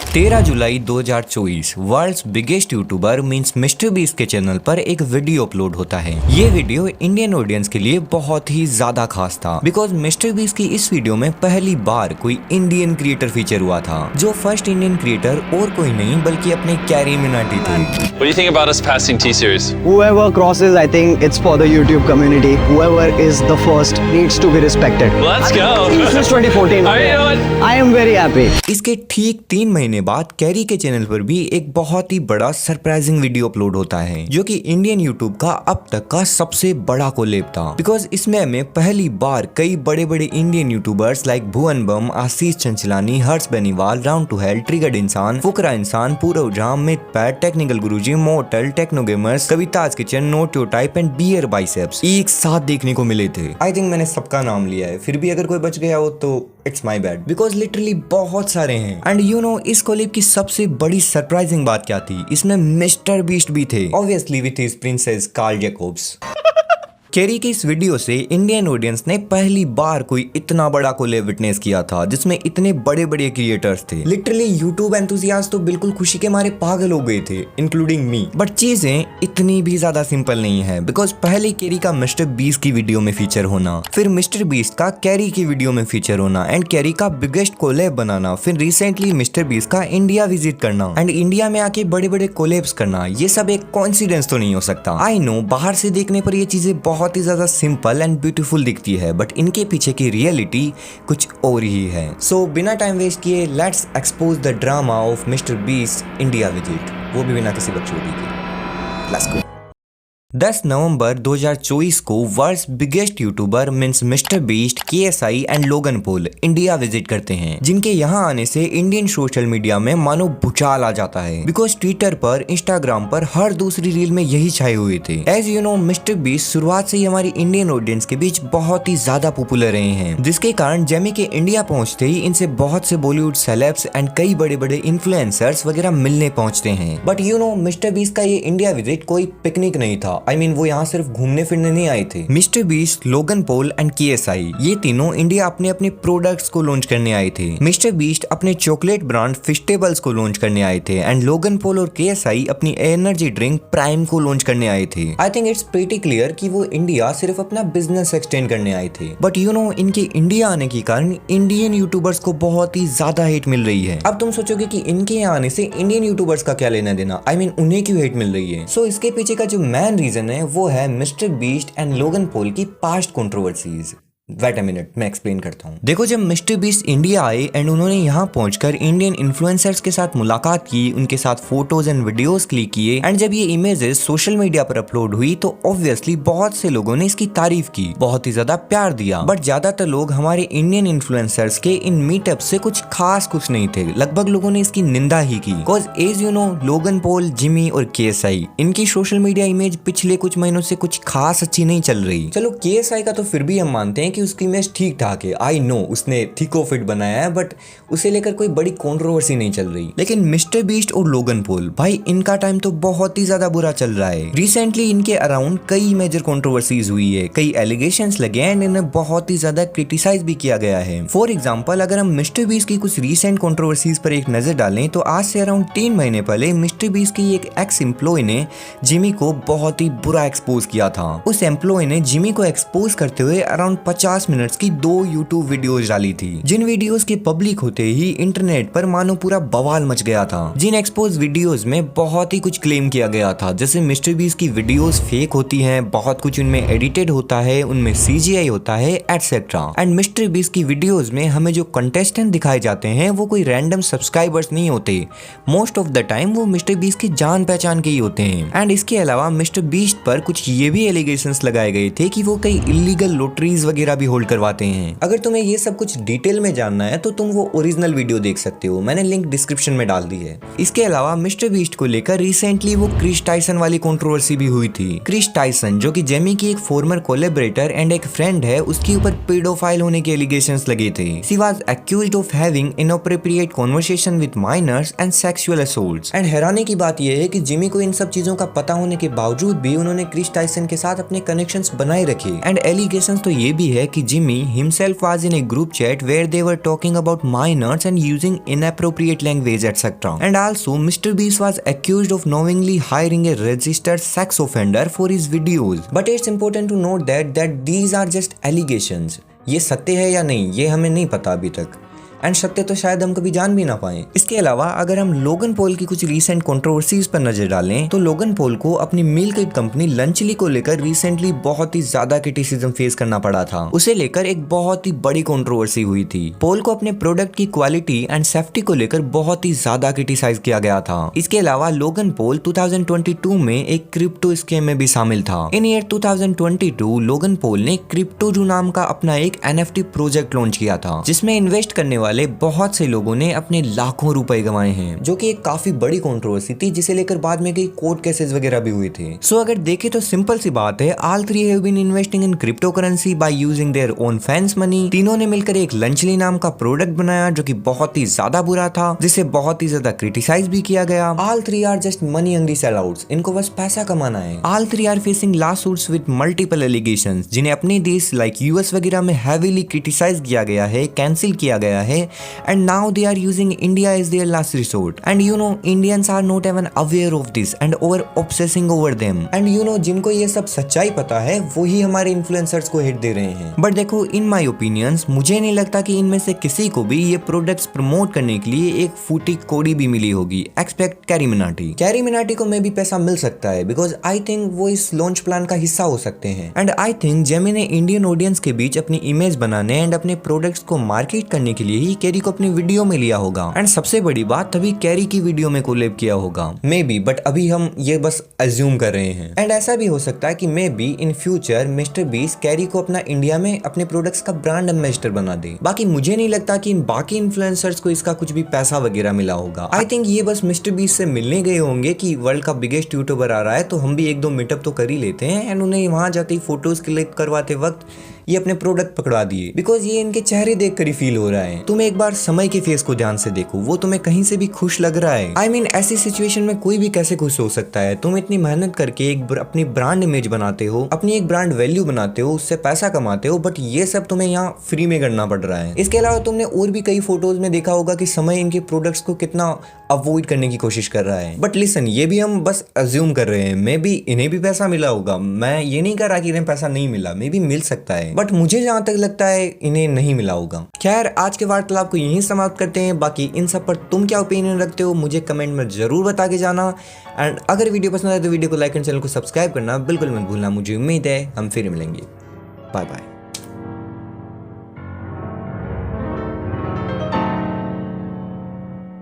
13 जुलाई 2024 world's biggest YouTuber means mister Beast के channel पर एक वीडियो अपलोड होता है। ये वीडियो इंडियन ऑडियंस के लिए बहुत ही ज्यादा खास था बिकॉज मिस्टर बीस्ट की इस वीडियो में पहली बार कोई इंडियन क्रिएटर फीचर हुआ था, जो फर्स्ट इंडियन क्रिएटर और कोई नहीं बल्कि अपने कैरी मिनाटी थे। What do you think about us passing T-Series? Whoever crosses, I think it's for the YouTube community. Whoever is the first needs to be respected. Let's go. Since 2014. How are you doing? I am very happy. इसके ठीक 3 महीने बाद carry के channel पर भी एक बहुत ही बड़ा सरप्राइजिंग वीडियो अपलोड होता है, जो कि इंडियन यूट्यूब का अब तक का सबसे बड़ा कोलैब था। बिकॉज इसमें हमें पहली बार कई बड़े बड़े Indian YouTubers like Bhuvan Bam, Ashish Chanchlani, Harsh Beniwal, round two hell, triggered Insaan, Fukra Insaan, Purav Jha, Mythpat, technical Guruji, mortal, techno gamers, Kabita's kitchen, not your type and beer biceps एक साथ देखने को मिले थे। आई थिंक मैंने सबका नाम लिया है, फिर भी अगर कोई बच गया हो तो it's my bad because literally बहुत सारे हैं। एंड यू नो इस कोलैब की सबसे बड़ी सरप्राइजिंग बात क्या थी, इसमें मिस्टर बीस्ट भी थे, obviously with his princess Karl Jacobs. Carry की इस वीडियो से इंडियन ऑडियंस ने पहली बार कोई इतना बड़ा कोलैब विटनेस किया था जिसमें इतने बड़े बड़े क्रिएटर्स थे। लिटरली यूट्यूब एंथुसियास्ट तो बिल्कुल खुशी के मारे पागल हो गए थे, इंक्लूडिंग मी। बट चीजें इतनी भी ज्यादा सिंपल नहीं है बिकॉज पहले कैरी का मिस्टर बीस्ट की वीडियो में फीचर होना, फिर मिस्टर बीस्ट का कैरी की वीडियो में फीचर होना एंड कैरी का बिगेस्ट कोलैब बनाना, फिर रिसेंटली मिस्टर बीस्ट का इंडिया विजिट करना एंड इंडिया में आके बड़े बड़े कोलैब्स करना, ये सब एक कोइंसिडेंस तो नहीं हो सकता। आई नो बाहर से देखने पर ये चीजें बहुत ही ज्यादा सिंपल एंड ब्यूटीफुल दिखती है, बट इनके पीछे की रियलिटी कुछ और ही है। सो बिना टाइम वेस्ट किए let's expose the drama of mister Beast India visit, वो भी बिना किसी बकचोदी के। Let's go. 10 नवंबर 2024 को world's biggest YouTuber means mister Beast, KSI and Logan Paul India visit करते हैं, जिनके यहाँ आने से इंडियन सोशल मीडिया में मानो भूचाल आ जाता है बिकॉज ट्विटर पर, इंस्टाग्राम पर हर दूसरी रील में यही छाए हुए थे। As you know mister Beast शुरुआत से ही हमारी इंडियन ऑडियंस के बीच बहुत ही ज्यादा पॉपुलर रहे हैं, जिसके कारण जेमी के इंडिया पहुंचते ही इनसे बहुत से बॉलीवुड सेलेब्स एंड कई बड़े बड़े इन्फ्लुएंसर्स वगैरह मिलने पहुंचते हैं। But you know mister beast का ये इंडिया विजिट कोई पिकनिक नहीं था। I mean, वो यहाँ सिर्फ घूमने फिरने नहीं आए थे। Mister beast, Logan Paul and KSI ये तीनों इंडिया अपने अपने प्रोडक्ट्स को लॉन्च करने आए थे। मिस्टर बीस्ट अपने चॉकलेट ब्रांड फिस्टेबल्स को लॉन्च करने आए थे एंड लोगन पॉल और KSI अपनी एनर्जी ड्रिंक प्राइम को लॉन्च करने आए थे। I think it's pretty clear कि वो इंडिया सिर्फ अपना बिजनेस एक्सटेंड करने आए थे। बट यू नो इनके इंडिया आने के कारण इंडियन यूट्यूबर्स को बहुत ही ज्यादा हेट मिल रही है। अब तुम सोचोगे कि इनके यहाँ आने से इंडियन यूट्यूबर्स का क्या लेना देना, आई मीन उन्हें क्यों हेट मिल रही है। सो इसके पीछे का जो मेन रीजन है वो है mister Beast and Logan Paul की past controversies. Wait a minute, मैं एक्सप्लेन करता हूँ। देखो जब मिस्टर बीस्ट इंडिया आए एंड उन्होंने यहाँ पहुंचकर इंडियन इन्फ्लुएंसर्स के साथ मुलाकात की, उनके साथ फोटोज एंड वीडियोस क्लिक किए एंड जब ये इमेजेस सोशल मीडिया पर अपलोड हुई तो ऑब्वियसली बहुत से लोगों ने इसकी तारीफ की, बहुत ही ज्यादा प्यार दिया। बट ज्यादातर लोग हमारे इंडियन इन्फ्लुएंसर्स के इन मीटअप से कुछ नहीं थे, लगभग लोगों ने इसकी निंदा ही की। Because as you know Logan Paul, Jimmy और KSI इनकी सोशल मीडिया इमेज पिछले कुछ महीनों से कुछ खास अच्छी नहीं चल रही। चलो KSI का तो फिर भी हम मानते हैं कि उसकी इमेज ठीक ठाक है। आई नो उसने थिको फिट बनाया है बट उसे लेकर कोई बड़ी कंट्रोवर्सी नहीं चल रही। लेकिन मिस्टर बीस्ट और लोगन पॉल भाई इनका टाइम तो बहुत ही ज्यादा बुरा चल रहा है। रिसेंटली इनके अराउंड कई मेजर कंट्रोवर्सीज हुई है, कई एलिगेशंस लगे एंड इन्हें बहुत ही ज्यादा क्रिटिसाइज भी किया गया है। फॉर एग्जांपल अगर हम मिस्टर बीस्ट की कुछ रिसेंट कंट्रोवर्सीज पर एक नजर डालें तो आज से अराउंड 3 महीने पहले मिस्टर बीस्ट की एक एक्स एम्प्लॉय ने जिमी को बहुत ही बुरा एक्सपोज किया था। उस एम्प्लॉय ने जिमी को एक्सपोज करते हुए अराउंड 50 मिनट्स की 2 यूट्यूब वीडियोस डाली थी, जिन वीडियोस के पब्लिक होते ही इंटरनेट पर मानो पूरा बवाल मच गया था। जिन एक्सपोज वीडियोस में बहुत ही कुछ क्लेम किया गया था, जैसे मिस्टर बीस्ट की वीडियोस फेक होती हैं, बहुत कुछ उनमें एडिटेड होता है, उनमें CGI होता है एटसेट्रा। एंड मिस्टर बीस्ट की वीडियोस में हमें जो कंटेस्टेंट दिखाए जाते हैं वो कोई रैंडम सब्सक्राइबर्स नहीं होते, मोस्ट ऑफ द टाइम वो मिस्टर बीस्ट की जान पहचान के ही होते हैं। एंड इसके अलावा मिस्टर बीस्ट पर कुछ ये भी एलिगेशंस लगाए गए थे कि वो कई इलीगल लॉटरीज वगैरह भी होल्ड करवाते हैं। अगर तुम्हें ये सब कुछ डिटेल में जानना है तो तुम वो ओरिजिनल वीडियो देख सकते हो, मैंने लिंक डिस्क्रिप्शन में डाल दी है। इसके अलावा मिस्टर बीस्ट को लेकर रिसेंटली वो क्रिस टाइसन वाली कंट्रोवर्सी भी हुई थी। क्रिस टाइसन जो कि जेमी की एक फॉर्मर कोलैबोरेटर एंड एक फ्रेंड है, उसके ऊपर पेडोफाइल होने के एलिगेशंस लगे थे। She was accused of having inappropriate conversation with minors and sexual assaults. And हैरानी की बात यह है कि जिमी को इन सब चीजों का पता होने के बावजूद भी उन्होंने क्रिस टाइसन के साथ अपने कनेक्शंस बनाए रखे। एंड एलिगेशंस तो ये भी है कि Jimmy himself was in a group chat where they were talking about minors and using inappropriate language etc. And also Mr. Beast was accused of knowingly hiring a registered sex offender for his videos. But it's important to note that these are just allegations. ये सत्य है या नहीं ये हमें नहीं पता अभी तक, एंड सत्य तो शायद हम कभी जान भी ना पाए। इसके अलावा अगर हम लोगन पॉल की कुछ रीसेंट कंट्रोवर्सीज पर नजर डालें तो लोगन पॉल को अपनी मील किट कंपनी लंचली को लेकर रिसेंटली बहुत ही ज्यादा क्रिटिसिज्म फेस करना पड़ा था। उसे लेकर एक बहुत ही बड़ी कंट्रोवर्सी हुई थी। पॉल को अपने प्रोडक्ट की क्वालिटी एंड सेफ्टी को लेकर बहुत ही ज्यादा क्रिटिसाइज किया गया था। इसके अलावा लोगन पॉल 2022 में एक क्रिप्टो स्कैम में भी शामिल था। इन ईयर 2022 लोगन पॉल ने क्रिप्टोजू नाम का अपना एक NFT प्रोजेक्ट लॉन्च किया था, जिसमें इन्वेस्ट करने वाले बहुत से लोगों ने अपने लाखों रुपए गंवाए हैं, जो कि एक काफी बड़ी कंट्रोवर्सी थी, जिसे लेकर बाद में कई कोर्ट केसेस वगैरह भी हुए थे। सो अगर देखें तो सिंपल सी बात है, all three have been investing in crypto currency by using their own fans money. तीनों ने मिलकर एक लंचली नाम का प्रोडक्ट बनाया जो कि बहुत ही ज्यादा बुरा था, जिसे बहुत ही ज्यादा क्रिटिसाइज भी किया गया। All three are just money hungry sellouts, इनको बस पैसा कमाना है। All three are facing lawsuits with multiple allegations, जिन्हें अपने देश लाइक यूएस वगैरह में हैवीली क्रिटिसाइज किया गया है, कैंसिल किया गया है, and now they are using India as their last resort. And you know, Indians are not even aware of this and over obsessing over them. And you know, जिनको ये सब सच्चाई पता है वही हमारे इन्फ्लुएंसर्स को हिट दे रहे हैं। बट देखो, इन माय ओपिनियंस मुझे नहीं लगता कि इनमें से किसी को भी ये प्रोडक्ट्स प्रमोट करने के लिए एक फूटी कौड़ी भी मिली होगी, expect carry Minati. Carry Minati को मे भी पैसा मिल सकता है बिकॉज आई थिंक वो इस लॉन्च प्लान का हिस्सा हो सकते हैं। एंड आई थिंक जेमी ने इंडियन ऑडियंस के बीच अपनी इमेज बनाने एंड अपने प्रोडक्ट्स को मार्केट करने के लिए ही कैरी को अपनी वीडियो में लिया होगा। एंड सबसे बड़ी बात, तभी कैरी की वीडियो में कोलैब किया होगा मे बी, बट अभी हम ये बस अज्यूम कर रहे हैं। एंड ऐसा भी हो सकता है कि may be in future mister beast carry को अपना इंडिया में अपने प्रोडक्ट्स का ब्रांड एम्बेसडर बना दे। बाकी मुझे नहीं लगता कि इन बाकी इन्फ्लुएंसर्स को इसका कुछ भी पैसा वगैरह मिला होगा। आई थिंक ये बस मिस्टर बीस्ट से मिलने गए होंगे कि वर्ल्ड का बिगेस्ट यूट्यूबर आ रहा है तो हम भी एक दो मीटअप तो कर ही लेते हैं, एंड उन्हें वहां जाते ही फोटोज क्लिक करवाते वक्त ये अपने प्रोडक्ट पकड़ा दिए, बिकॉज ये इनके चेहरे देखकर ही फील हो रहा है। तुम एक बार समय के फेस को ध्यान से देखो, वो तुम्हें कहीं से भी खुश लग रहा है। आई मीन ऐसी सिचुएशन में कोई भी कैसे खुश हो सकता है? तुम इतनी मेहनत करके एक अपनी ब्रांड इमेज बनाते हो, अपनी एक ब्रांड वैल्यू बनाते हो, उससे पैसा कमाते हो, बट ये सब तुम्हें यहाँ फ्री में करना पड़ रहा है। इसके अलावा तुमने और भी कई फोटोज में देखा होगा कि समय इनके प्रोडक्ट्स को कितना अवॉइड करने की कोशिश कर रहा है। बट लिसन, ये भी हम बस अज्यूम कर रहे हैं, मे बी इन्हें भी पैसा मिला होगा। मैं ये नहीं कर रहा कि इन्हें पैसा नहीं मिला, मे बी मिल सकता है, बट मुझे जहां तक लगता है इन्हें नहीं मिला होगा। खैर, आज के वार्तालाप को यहीं समाप्त करते हैं। बाकी इन सब पर तुम क्या ओपिनियन रखते हो मुझे कमेंट में जरूर बता के जाना। एंड अगर वीडियो पसंद आए तो वीडियो को लाइक एंड चैनल को सब्सक्राइब करना बिल्कुल मत भूलना। मुझे उम्मीद है हम फिर मिलेंगे। Bye bye.